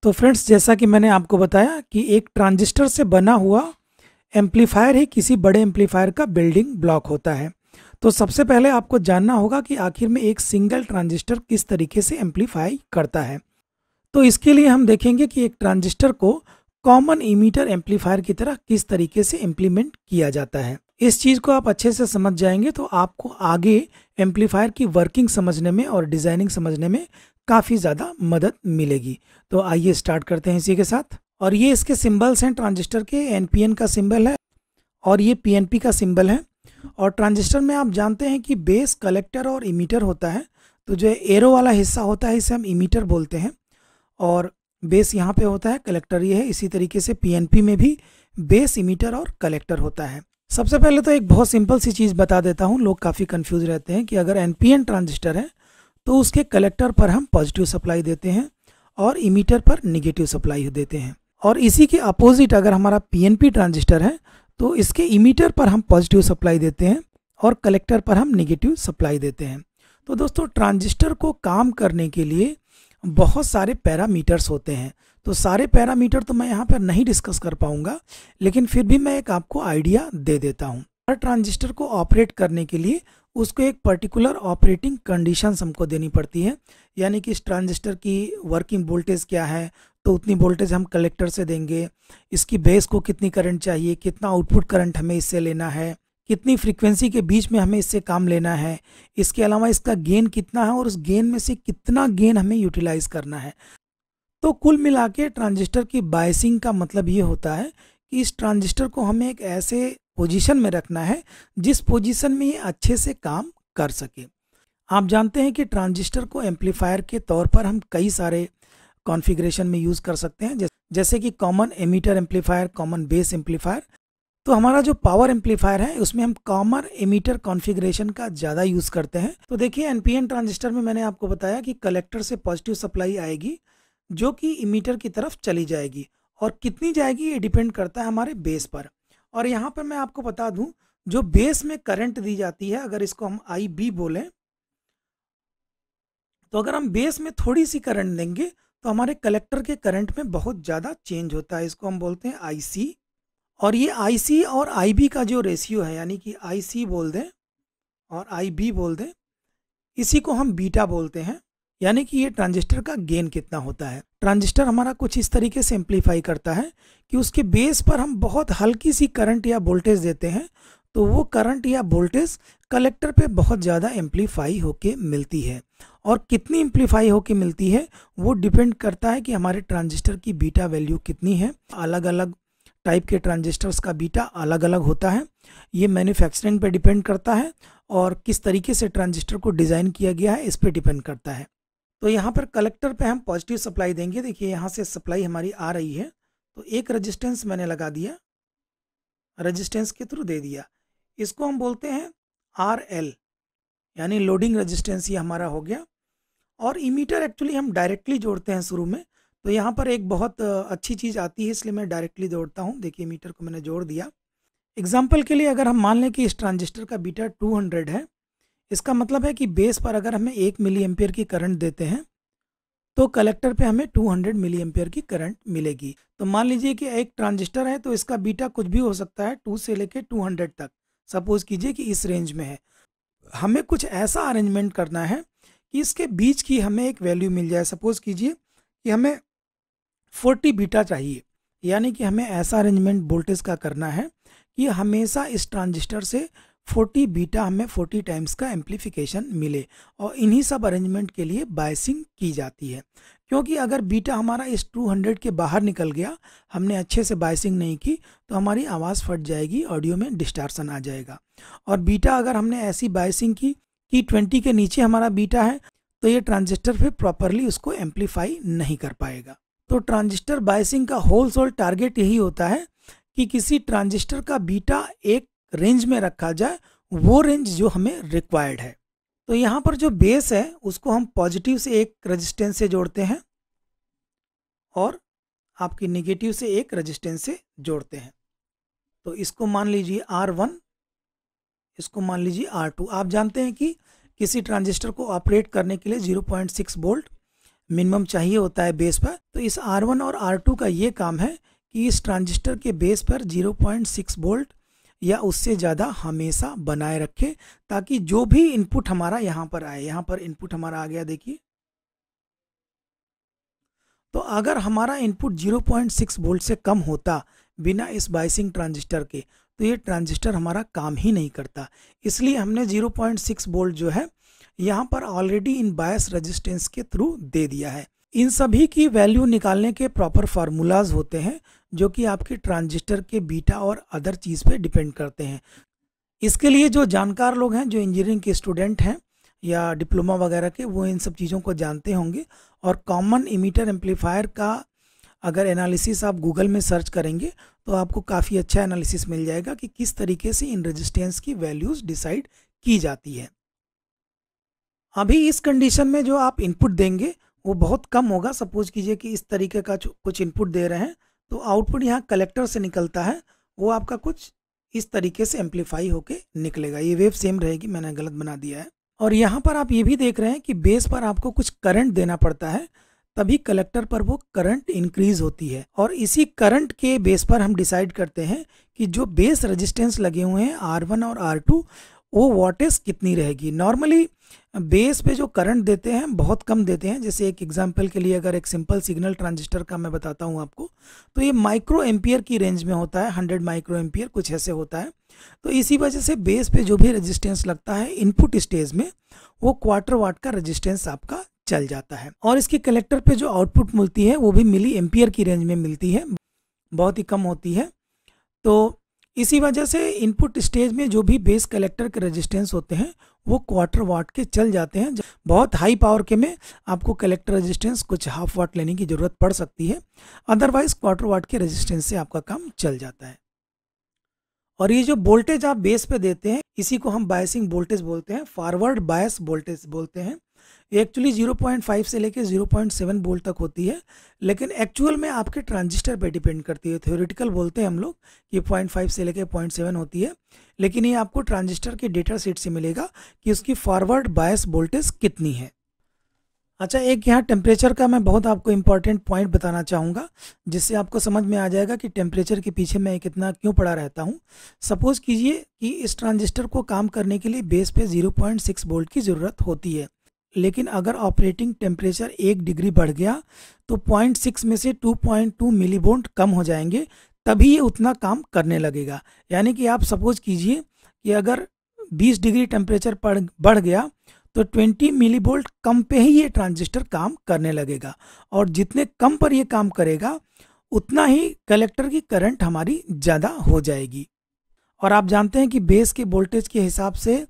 तो फ्रेंड्स, जैसा कि मैंने आपको बताया कि एक ट्रांजिस्टर से बना हुआ एम्पलीफायर ही किसी बड़े एम्पलीफायर का बिल्डिंग ब्लॉक होता है। तो सबसे पहले आपको जानना होगा कि आखिर में एक सिंगल ट्रांजिस्टर किस तरीके से एम्पलीफाई करता है। तो इसके लिए हम देखेंगे कि एक ट्रांजिस्टर को कॉमन इमीटर एम्पलीफायर की तरह किस तरीके से इम्प्लीमेंट किया जाता है। इस चीज़ को आप अच्छे से समझ जाएंगे तो आपको आगे एम्पलीफायर की वर्किंग समझने में और डिज़ाइनिंग समझने में काफ़ी ज़्यादा मदद मिलेगी। तो आइए स्टार्ट करते हैं इसी के साथ। और ये इसके सिंबल्स हैं ट्रांजिस्टर के। एनपीएन का सिंबल है और ये पीएनपी का सिंबल है। और ट्रांजिस्टर में आप जानते हैं कि बेस, कलेक्टर और इमीटर होता है। तो जो एरो वाला हिस्सा होता है इसे हम इमीटर बोलते हैं और बेस यहाँ पे होता है, कलेक्टर ये है। इसी तरीके से पीएनपी में भी बेस, इमीटर और कलेक्टर होता है। सबसे पहले तो एक बहुत सिंपल सी चीज़ बता देता हूँ। लोग काफ़ी कंफ्यूज रहते हैं कि अगर एनपीएन ट्रांजिस्टर है तो उसके कलेक्टर पर हम पॉजिटिव सप्लाई देते हैं और इमीटर पर निगेटिव सप्लाई देते हैं। और इसी के अपोजिट अगर हमारा पीएनपी ट्रांजिस्टर है तो इसके इमीटर पर हम पॉजिटिव सप्लाई देते हैं और कलेक्टर पर हम निगेटिव सप्लाई देते हैं। तो दोस्तों, ट्रांजिस्टर को काम करने के लिए बहुत सारे पैरामीटर्स होते हैं। तो सारे पैरामीटर तो मैं यहाँ पर नहीं डिस्कस कर पाऊंगा, लेकिन फिर भी मैं एक आपको आइडिया दे देता हूँ। हर ट्रांजिस्टर को ऑपरेट करने के लिए उसको एक पर्टिकुलर ऑपरेटिंग कंडीशंस हमको देनी पड़ती है। यानी कि इस ट्रांजिस्टर की वर्किंग वोल्टेज क्या है, तो उतनी वोल्टेज हम कलेक्टर से देंगे। इसकी बेस को कितनी करंट चाहिए, कितना आउटपुट करंट हमें इससे लेना है, कितनी फ्रीक्वेंसी के बीच में हमें इससे काम लेना है, इसके अलावा इसका गेन कितना है और उस गेन में से कितना गेन हमें यूटिलाइज करना है। तो कुल मिला के ट्रांजिस्टर की बायसिंग का मतलब ये होता है कि इस ट्रांजिस्टर को हमें एक ऐसे पोजीशन में रखना है जिस पोजीशन में ये अच्छे से काम कर सके। आप जानते हैं कि ट्रांजिस्टर को एम्पलीफायर के तौर पर हम कई सारे कॉन्फ़िगरेशन में यूज़ कर सकते हैं, जैसे कि common ammeter amplifier, common base amplifier. तो हमारा जो पावर एम्पलीफायर है उसमें हम कॉमन एमीटर कॉन्फ़िगरेशन का ज़्यादा यूज़ करते हैं। तो देखिए, एनपीएन ट्रांजिस्टर में मैंने आपको बताया कि कलेक्टर से पॉजिटिव सप्लाई आएगी जो कि इमीटर की तरफ चली जाएगी, और कितनी जाएगी ये डिपेंड करता है हमारे बेस पर। और यहाँ पर मैं आपको बता दूं, जो बेस में करंट दी जाती है, अगर इसको हम आई बी बोलें, तो अगर हम बेस में थोड़ी सी करंट देंगे तो हमारे कलेक्टर के करंट में बहुत ज़्यादा चेंज होता है। इसको हम बोलते हैं आईसी। और ये आईसी और आईबी का जो रेशियो है, यानी कि आईसी बोल दें और आईबी बोल दें, इसी को हम बीटा बोलते हैं। यानी कि ये ट्रांजिस्टर का गेन कितना होता है। ट्रांजिस्टर हमारा कुछ इस तरीके से एम्पलीफाई करता है कि उसके बेस पर हम बहुत हल्की सी करंट या वोल्टेज देते हैं, तो वो करंट या वोल्टेज कलेक्टर पे बहुत ज़्यादा एम्पलीफाई होके मिलती है। और कितनी एम्पलीफाई होके मिलती है वो डिपेंड करता है कि हमारे ट्रांजिस्टर की बीटा वैल्यू कितनी है। अलग अलग टाइप के ट्रांजिस्टर्स का बीटा अलग अलग होता है। ये मैन्युफैक्चरिंग पे डिपेंड करता है और किस तरीके से ट्रांजिस्टर को डिज़ाइन किया गया है इस पर डिपेंड करता है। तो यहाँ पर कलेक्टर पे हम पॉजिटिव सप्लाई देंगे। देखिए, यहाँ से सप्लाई हमारी आ रही है, तो एक रेजिस्टेंस मैंने लगा दिया, रेजिस्टेंस के थ्रू दे दिया। इसको हम बोलते हैं RL, यानी लोडिंग रेजिस्टेंस, ये हमारा हो गया। और इमीटर एक्चुअली हम डायरेक्टली जोड़ते हैं शुरू में, तो यहाँ पर एक बहुत अच्छी चीज़ आती है, इसलिए मैं डायरेक्टली जोड़ता हूँ। देखिए, मीटर को मैंने जोड़ दिया। एग्जाम्पल के लिए अगर हम मान लें कि इस ट्रांजिस्टर का बीटा 200 है, इसका मतलब है कि बेस पर अगर हमें 1 मिली एम्पियर की करंट देते हैं तो कलेक्टर पे हमें 200 मिली एम्पियर की करंट मिलेगी। तो मान लीजिए कि एक ट्रांजिस्टर है तो इसका बीटा कुछ भी हो सकता है, 2 से लेके 200 तक। सपोज कीजिए कि इस रेंज में है। हमें कुछ ऐसा अरेंजमेंट करना है कि इसके बीच की हमें एक वैल्यू मिल जाए। सपोज कीजिए कि हमें 40 बीटा चाहिए, यानी कि हमें ऐसा अरेंजमेंट वोल्टेज का करना है कि हमेशा इस ट्रांजिस्टर से 40 बीटा हमें 40 टाइम्स का एम्पलीफिकेशन मिले। और इन्हीं सब अरेंजमेंट के लिए बायसिंग की जाती है, क्योंकि अगर बीटा हमारा इस 200 के बाहर निकल गया, हमने अच्छे से बायसिंग नहीं की, तो हमारी आवाज़ फट जाएगी, ऑडियो में डिस्टॉर्शन आ जाएगा। और बीटा अगर हमने ऐसी बायसिंग की कि 20 के नीचे हमारा बीटा है, तो ये ट्रांजिस्टर फिर प्रॉपरली उसको एम्पलीफाई नहीं कर पाएगा। तो ट्रांजिस्टर बायसिंग का होल सोल टारगेट यही होता है कि किसी ट्रांजिस्टर का बीटा एक रेंज में रखा जाए, वो रेंज जो हमें रिक्वायर्ड है। तो यहाँ पर जो बेस है उसको हम पॉजिटिव से एक रेजिस्टेंस से जोड़ते हैं और आपकी नेगेटिव से एक रेजिस्टेंस से जोड़ते हैं। तो इसको मान लीजिए R1, इसको मान लीजिए R2। आप जानते हैं कि किसी ट्रांजिस्टर को ऑपरेट करने के लिए 0.6 वोल्ट मिनिमम चाहिए होता है बेस पर। तो इस R1 और R2 का ये काम है कि इस ट्रांजिस्टर के बेस पर 0.6 वोल्ट या उससे ज़्यादा हमेशा बनाए रखे, ताकि जो भी इनपुट हमारा यहाँ पर आए, यहाँ पर इनपुट हमारा आ गया देखिए, तो अगर हमारा इनपुट 0.6 वोल्ट से कम होता बिना इस बायसिंग ट्रांजिस्टर के, तो ये ट्रांजिस्टर हमारा काम ही नहीं करता। इसलिए हमने 0.6 वोल्ट जो है यहाँ पर ऑलरेडी इन बायस रेजिस्टेंस के थ्रू दे दिया है। इन सभी की वैल्यू निकालने के प्रॉपर फार्मूलाज होते हैं जो कि आपके ट्रांजिस्टर के बीटा और अदर चीज़ पे डिपेंड करते हैं। इसके लिए जो जानकार लोग हैं, जो इंजीनियरिंग के स्टूडेंट हैं या डिप्लोमा वगैरह के, वो इन सब चीज़ों को जानते होंगे। और कॉमन इमीटर एम्पलीफायर का अगर एनालिसिस आप गूगल में सर्च करेंगे तो आपको काफ़ी अच्छा एनालिसिस मिल जाएगा कि किस तरीके से इन रेजिस्टेंस की वैल्यूज़ डिसाइड की जाती है। अभी इस कंडीशन में जो आप इनपुट देंगे वो बहुत कम होगा। सपोज कीजिए कि इस तरीके का कुछ इनपुट दे रहे हैं, तो आउटपुट यहाँ कलेक्टर से निकलता है, वो आपका कुछ इस तरीके से एम्पलीफाई होके निकलेगा। ये वेव सेम रहेगी, मैंने गलत बना दिया है। और यहाँ पर आप ये भी देख रहे हैं कि बेस पर आपको कुछ करंट देना पड़ता है, तभी कलेक्टर पर वो करंट इंक्रीज होती है। और इसी करंट के बेस पर हम डिसाइड करते हैं कि जो बेस रेजिस्टेंस लगे हुए हैं R1 और R2, वो वॉटेज कितनी रहेगी। नॉर्मली बेस पे जो करंट देते हैं बहुत कम देते हैं। जैसे एक एग्जांपल के लिए अगर एक सिंपल सिग्नल ट्रांजिस्टर का मैं बताता हूँ आपको, तो ये माइक्रो एम्पियर की रेंज में होता है, 100 माइक्रो एम्पियर कुछ ऐसे होता है। तो इसी वजह से बेस पे जो भी रेजिस्टेंस लगता है इनपुट स्टेज में, वो क्वार्टर वाट का रेजिस्टेंस आपका चल जाता है। और इसकी कलेक्टर पे जो आउटपुट मिलती है वो भी मिली एम्पियर की रेंज में मिलती है, बहुत ही कम होती है। तो इसी वजह से इनपुट स्टेज में जो भी बेस कलेक्टर के रेजिस्टेंस होते हैं वो क्वार्टर वाट के चल जाते हैं। बहुत हाई पावर के में आपको कलेक्टर रेजिस्टेंस कुछ हाफ वाट लेने की ज़रूरत पड़ सकती है, अदरवाइज क्वार्टर वाट के रेजिस्टेंस से आपका काम चल जाता है। और ये जो वोल्टेज आप बेस पे देते हैं, इसी को हम बायसिंग वोल्टेज बोलते हैं, फॉरवर्ड बायस वोल्टेज बोलते हैं। ये एक्चुअली 0.5 से लेकर 0.7 वोल्ट तक होती है, लेकिन एक्चुअल में आपके ट्रांजिस्टर पे डिपेंड करती है। थ्योरेटिकल बोलते हैं हम लोग कि 0.5 से लेकर 0.7 होती है, लेकिन ये आपको ट्रांजिस्टर के डेटा शीट से मिलेगा कि उसकी फॉरवर्ड बायस वोल्टेज कितनी है। अच्छा, एक यहाँ टेम्परेचर का मैं बहुत आपको इम्पॉर्टेंट पॉइंट बताना चाहूँगा, जिससे आपको समझ में आ जाएगा कि टेम्परेचर के पीछे मैं कितना क्यों पड़ा रहता हूँ। सपोज़ कीजिए कि इस ट्रांजिस्टर को काम करने के लिए बेस पे 0.6 वोल्ट की ज़रूरत होती है, लेकिन अगर ऑपरेटिंग टेम्परेचर 1 डिग्री बढ़ गया तो 0.6 में से 2.2 मिलीवोल्ट कम हो जाएंगे, तभी ये उतना काम करने लगेगा। यानी कि आप सपोज कीजिए कि अगर 20 डिग्री टेम्परेचर बढ़ गया तो 20 मिलीवोल्ट कम पे ही ये ट्रांजिस्टर काम करने लगेगा, और जितने कम पर ये काम करेगा उतना ही कलेक्टर की करंट हमारी ज़्यादा हो जाएगी। और आप जानते हैं कि बेस के वोल्टेज के हिसाब से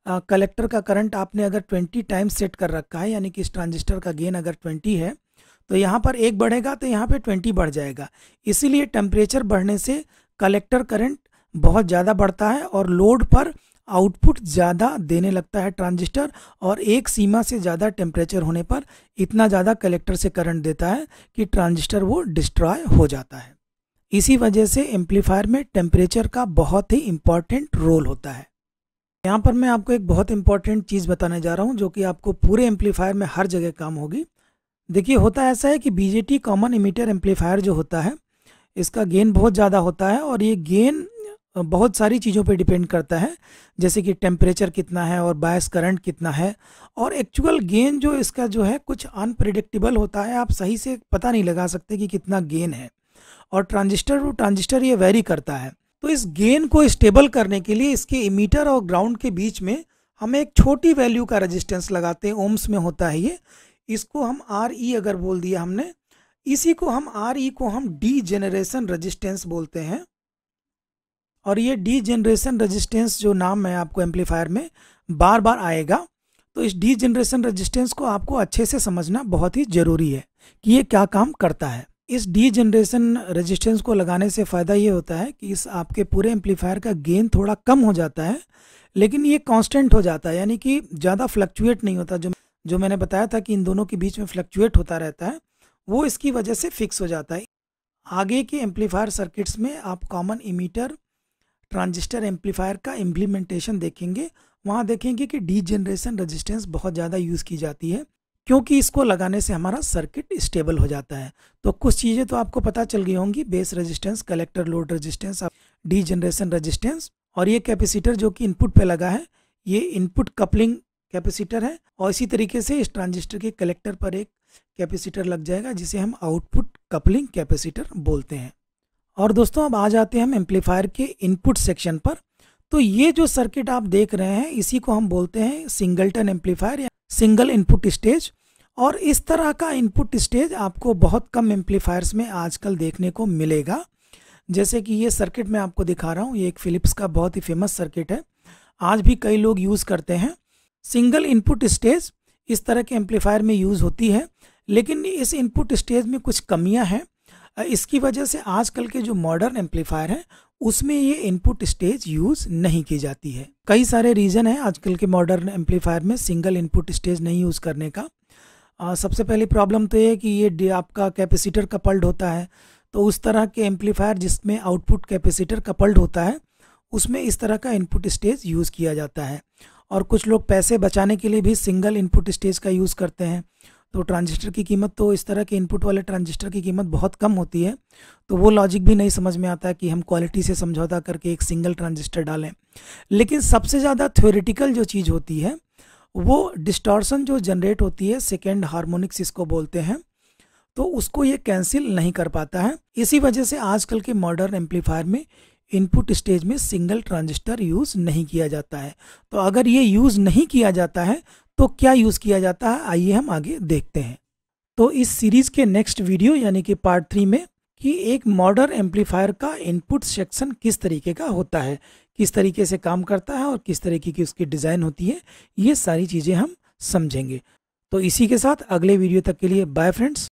कलेक्टर का करंट आपने अगर 20 टाइम्स सेट कर रखा है, यानी कि इस ट्रांजिस्टर का गेन अगर 20 है तो यहाँ पर 1 बढ़ेगा तो यहाँ पे 20 बढ़ जाएगा। इसीलिए टेम्परेचर बढ़ने से कलेक्टर करंट बहुत ज़्यादा बढ़ता है और लोड पर आउटपुट ज़्यादा देने लगता है ट्रांजिस्टर, और एक सीमा से ज़्यादा टेम्परेचर होने पर इतना ज़्यादा कलेक्टर से करंट देता है कि ट्रांजिस्टर वो डिस्ट्रॉय हो जाता है। इसी वजह से एम्पलीफायर में टेम्परेचर का बहुत ही इम्पॉर्टेंट रोल होता है। यहाँ पर मैं आपको एक बहुत इंपॉर्टेंट चीज़ बताने जा रहा हूँ जो कि आपको पूरे एम्पलीफायर में हर जगह काम होगी। देखिए, होता ऐसा है कि बीजेटी कॉमन इमीटर एम्पलीफायर जो होता है, इसका गेन बहुत ज़्यादा होता है, और ये गेन बहुत सारी चीज़ों पे डिपेंड करता है, जैसे कि टेम्परेचर कितना है और बायस करंट कितना है। और एक्चुअल गेन जो इसका जो है कुछ अनप्रिडिक्टेबल होता है, आप सही से पता नहीं लगा सकते कि कितना गेन है, और ट्रांजिस्टर टू ट्रांजिस्टर ये वेरी करता है। तो इस गेन को स्टेबल करने के लिए इसके इमीटर और ग्राउंड के बीच में हम एक छोटी वैल्यू का रेजिस्टेंस लगाते हैं, ओम्स में होता है ये। इसको हम RE अगर बोल दिया हमने, इसी को हम RE को हम डी जनरेशन रेजिस्टेंस बोलते हैं। और ये डी जनरेशन रेजिस्टेंस जो नाम है आपको एम्पलीफायर में बार बार आएगा, तो इस डी जनरेशन रेजिस्टेंस को आपको अच्छे से समझना बहुत ही ज़रूरी है कि ये क्या काम करता है। इस डी जनरेशन रेजिस्टेंस को लगाने से फ़ायदा ये होता है कि इस आपके पूरे एम्पलीफायर का गेन थोड़ा कम हो जाता है, लेकिन ये कांस्टेंट हो जाता है, यानी कि ज़्यादा फ्लक्चुएट नहीं होता। जो मैंने बताया था कि इन दोनों के बीच में फ्लक्चुएट होता रहता है, वो इसकी वजह से फिक्स हो जाता है। आगे के एम्पलीफायर सर्किट्स में आप कॉमन इमीटर ट्रांजिस्टर एम्पलीफायर का इम्प्लीमेंटेशन देखेंगे, वहाँ देखेंगे कि डी जनरेशन रेजिस्टेंस बहुत ज़्यादा यूज़ की जाती है। क्योंकि इसको लगाने से हमारा सर्किट स्टेबल हो जाता है। तो कुछ चीज़ें तो आपको पता चल गई होंगी, base resistance, collector load resistance, degeneration resistance, और ये कैपेसिटर जो कि इनपुट पे लगा है ये इनपुट कपलिंग कैपेसिटर है। और इसी तरीके से इस ट्रांजिस्टर के कलेक्टर पर एक कैपेसिटर लग जाएगा जिसे हम आउटपुट कपलिंग कैपेसिटर बोलते हैं। और दोस्तों अब आ जाते हैं हम एम्पलीफायर के इनपुट सेक्शन पर। तो ये जो सर्किट आप देख रहे हैं इसी को हम बोलते हैं सिंगलटन एम्पलीफायर या सिंगल इनपुट स्टेज। और इस तरह का इनपुट स्टेज आपको बहुत कम एम्पलीफायर्स में आजकल देखने को मिलेगा। जैसे कि ये सर्किट मैं आपको दिखा रहा हूँ, ये एक फिलिप्स का बहुत ही फेमस सर्किट है, आज भी कई लोग यूज़ करते हैं। सिंगल इनपुट स्टेज इस तरह के एम्पलीफायर में यूज़ होती है, लेकिन इस इनपुट स्टेज में कुछ कमियां हैं। इसकी वजह से आजकल के जो मॉडर्न एम्पलीफायर हैं उसमें ये इनपुट स्टेज यूज़ नहीं की जाती है। कई सारे रीज़न हैं आजकल के मॉडर्न एम्पलीफायर में सिंगल इनपुट स्टेज नहीं यूज़ करने का। सबसे पहली प्रॉब्लम तो ये है कि ये आपका कैपेसिटर कपल्ड होता है, तो उस तरह के एम्पलीफायर जिसमें आउटपुट कैपेसिटर कपल्ड होता है उसमें इस तरह का इनपुट स्टेज यूज़ किया जाता है। और कुछ लोग पैसे बचाने के लिए भी सिंगल इनपुट स्टेज का यूज़ करते हैं। तो ट्रांजिस्टर की कीमत, तो इस तरह के इनपुट वाले ट्रांजिस्टर की कीमत बहुत कम होती है, तो वो लॉजिक भी नहीं समझ में आता है कि हम क्वालिटी से समझौता करके एक सिंगल ट्रांजिस्टर डालें। लेकिन सबसे ज़्यादा थ्योरेटिकल जो चीज़ होती है वो डिस्टॉर्शन जो जनरेट होती है, सेकेंड हार्मोनिक्स इसको बोलते हैं, तो उसको ये कैंसिल नहीं कर पाता है। इसी वजह से आजकल के मॉडर्न एम्पलीफायर में इनपुट स्टेज में सिंगल ट्रांजिस्टर यूज़ नहीं किया जाता है। तो अगर ये यूज़ नहीं किया जाता है तो क्या यूज़ किया जाता है, आइए हम आगे देखते हैं। तो इस सीरीज़ के नेक्स्ट वीडियो यानी कि पार्ट 3 में कि एक मॉडर्न एम्पलीफायर का इनपुट सेक्शन किस तरीके का होता है, किस तरीके से काम करता है और किस तरीके की उसकी डिज़ाइन होती है, ये सारी चीज़ें हम समझेंगे। तो इसी के साथ अगले वीडियो तक के लिए बाय फ्रेंड्स।